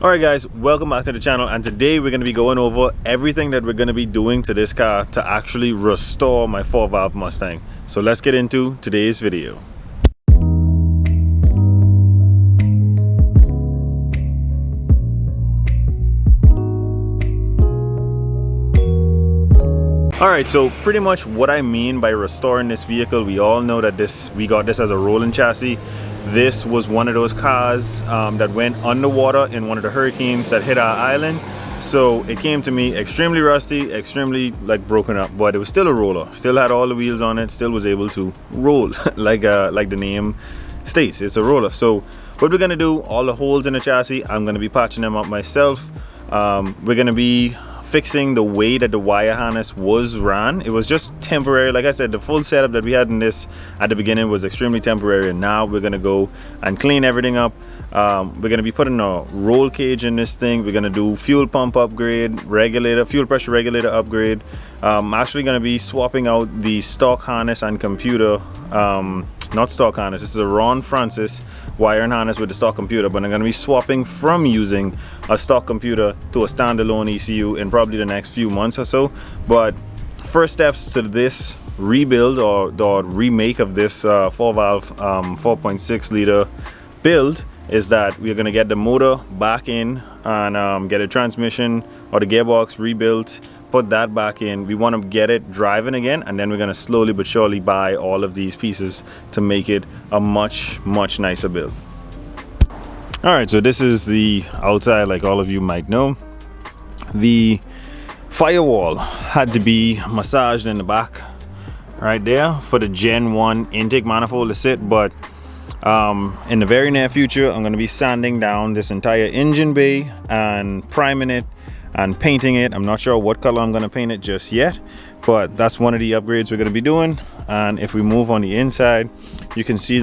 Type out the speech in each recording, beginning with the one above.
Alright guys, welcome back to the channel, and today we're going to be going over everything that we're going to be doing to this car to actually restore my 4-valve Mustang. So let's get into today's video. Alright, so pretty much what I mean by restoring this vehicle, we all know that we got this as a rolling chassis. This was one of those cars that went underwater in one of the hurricanes that hit our island. So it came to me extremely rusty, extremely broken up, but it was still a roller. Still had all the wheels on it, still was able to roll like the name states, it's a roller. So what we're gonna do, all the holes in the chassis, I'm gonna be patching them up myself. We're gonna be fixing the way that the wire harness was ran. It was just temporary. Like I said, the full setup that we had in this at the beginning was extremely temporary, and now we're gonna go and clean everything up. We're gonna be putting a roll cage in this thing. We're gonna do fuel pump upgrade, regulator, fuel pressure regulator upgrade. I'm actually gonna be swapping out the stock harness and computer. Not stock harness, this is a Ron Francis wire and harness with the stock computer, but I'm going to be swapping from using a stock computer to a standalone ECU in probably the next few months or so. But first steps to this rebuild or remake of this 4-valve 4.6 liter build is that we're going to get the motor back in and get a transmission or the gearbox rebuilt, put that back in. We want to get it driving again, and then we're going to slowly but surely buy all of these pieces to make it a much nicer build. Alright, so this is the outside. Like all of you might know, the firewall had to be massaged in the back right there for the Gen 1 intake manifold to sit, but in the very near future I'm going to be sanding down this entire engine bay and priming it and painting it. I'm not sure what color I'm going to paint it just yet, but that's one of the upgrades we're going to be doing. And if we move on the inside, you can see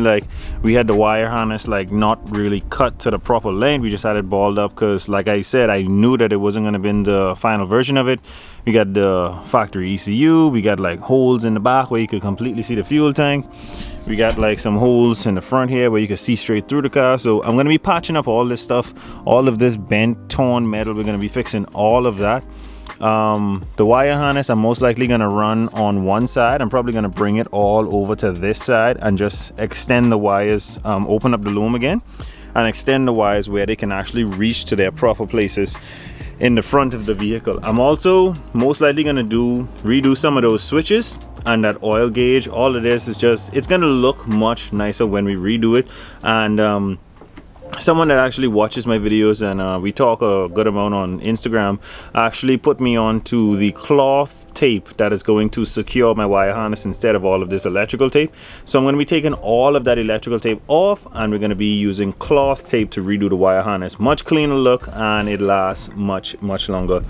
we had the wire harness not really cut to the proper length. We just had it balled up because, like I said, I knew that it wasn't going to be in the final version of it. We got the factory ECU, we got holes in the back where you could completely see the fuel tank. We got some holes in the front here where you can see straight through the car. So I'm going to be patching up all this stuff, all of this bent, torn metal. We're going to be fixing all of that. The wire harness I'm most likely going to run on one side. I'm probably going to bring it all over to this side and just extend the wires, open up the loom again and extend the wires where they can actually reach to their proper places in the front of the vehicle. I'm also most likely going to redo some of those switches and that oil gauge. All of this is just, it's going to look much nicer when we redo it. And someone that actually watches my videos and we talk a good amount on Instagram actually put me on to the cloth tape that is going to secure my wire harness instead of all of this electrical tape. So I'm going to be taking all of that electrical tape off, and we're going to be using cloth tape to redo the wire harness. Much cleaner look, and it lasts much longer.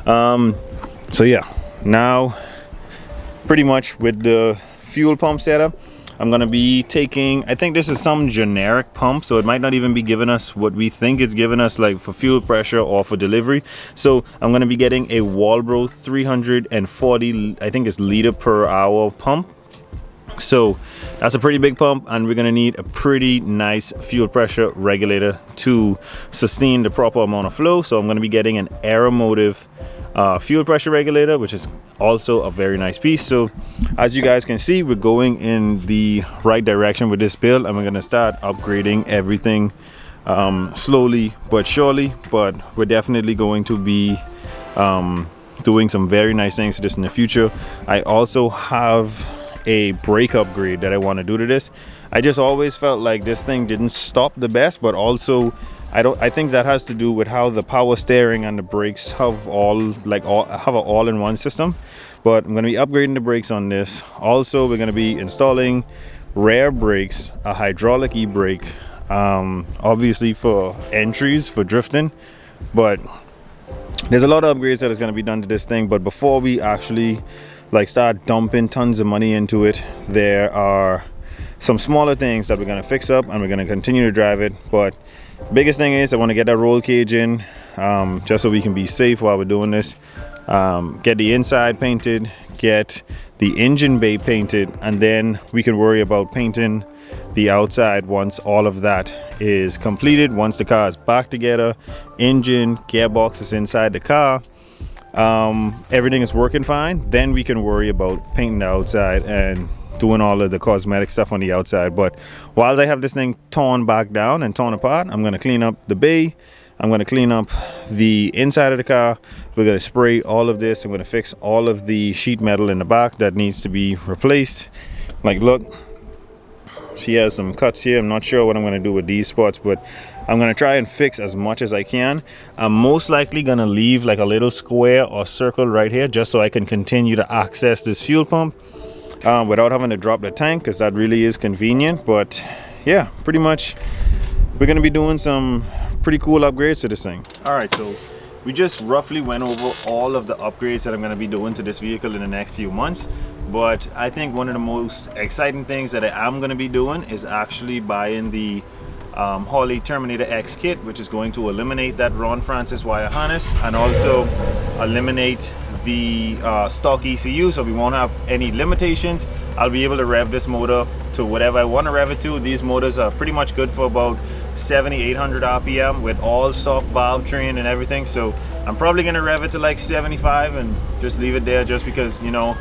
So yeah, now pretty much with the fuel pump setup, I'm gonna be taking, I think this is some generic pump, so it might not even be giving us what we think it's giving us for fuel pressure or for delivery. So I'm gonna be getting a Walbro 340, I think it's liter per hour pump. So that's a pretty big pump, and we're gonna need a pretty nice fuel pressure regulator to sustain the proper amount of flow. So I'm gonna be getting an Aeromotive fuel pressure regulator, which is also a very nice piece. So as you guys can see, we're going in the right direction with this build, and we're going to start upgrading everything slowly but surely. But we're definitely going to be doing some very nice things to this in the future. I also have a brake upgrade that I want to do to this. I just always felt like this thing didn't stop the best, but also I think that has to do with how the power steering and the brakes have have an all-in-one system. But I'm going to be upgrading the brakes on this. Also, we're going to be installing rear brakes, a hydraulic e-brake, obviously for entries, for drifting. But there's a lot of upgrades that is going to be done to this thing. But before we actually start dumping tons of money into it, there are some smaller things that we're going to fix up, and we're going to continue to drive it. But biggest thing is I want to get that roll cage in, just so we can be safe while we're doing this. Get the inside painted, get the engine bay painted, and then we can worry about painting the outside once all of that is completed. Once the car is back together, engine, gearbox is inside the car, everything is working fine, then we can worry about painting the outside and doing all of the cosmetic stuff on the outside. But while I have this thing torn back down and torn apart, I'm going to clean up the bay. I'm going to clean up the inside of the car. We're going to spray all of this. I'm going to fix all of the sheet metal in the back that needs to be replaced. Like, look, she has some cuts here. I'm not sure what I'm going to do with these spots, but I'm going to try and fix as much as I can. I'm most likely going to leave like a little square or circle right here just so I can continue to access this fuel pump without having to drop the tank, because that really is convenient. But yeah, pretty much we're going to be doing some pretty cool upgrades to this thing. All right, so we just roughly went over all of the upgrades that I'm going to be doing to this vehicle in the next few months. But I think one of the most exciting things that I am going to be doing is actually buying the Harley Terminator X kit, which is going to eliminate that Ron Francis wire harness and also eliminate the stock ECU, so we won't have any limitations. I'll be able to rev this motor to whatever I want to rev it to. These motors are pretty much good for about 7,800 RPM with all stock valve train and everything, so I'm probably going to rev it to like 75 and just leave it there, just because, you know,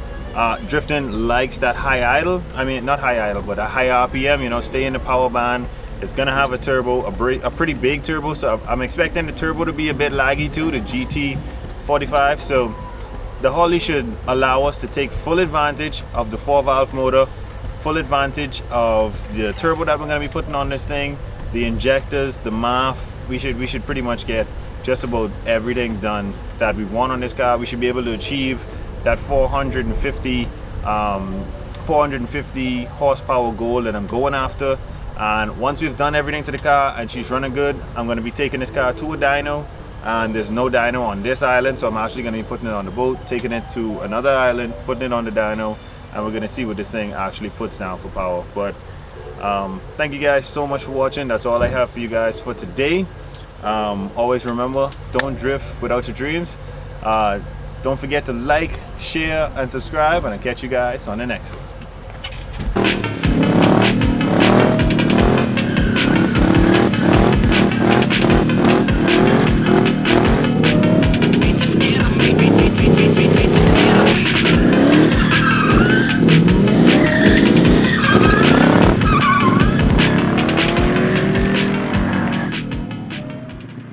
drifting likes that high idle. I mean, not high idle, but a high RPM, you know, stay in the power band. It's gonna have a turbo, a pretty big turbo, so I'm expecting the turbo to be a bit laggy too, the GT45. So the Harley should allow us to take full advantage of the 4-valve motor, full advantage of the turbo that we're gonna be putting on this thing, the injectors, the MAF. We should pretty much get just about everything done that we want on this car. We should be able to achieve that 450 horsepower goal that I'm going after. And once we've done everything to the car and she's running good, I'm going to be taking this car to a dyno, and there's no dyno on this island, so I'm actually going to be putting it on the boat, taking it to another island, putting it on the dyno, and we're going to see what this thing actually puts down for power. But thank you guys so much for watching. That's all I have for you guys for today. Always remember, don't drift without your dreams. Don't forget to like, share, and subscribe, and I'll catch you guys on the next one.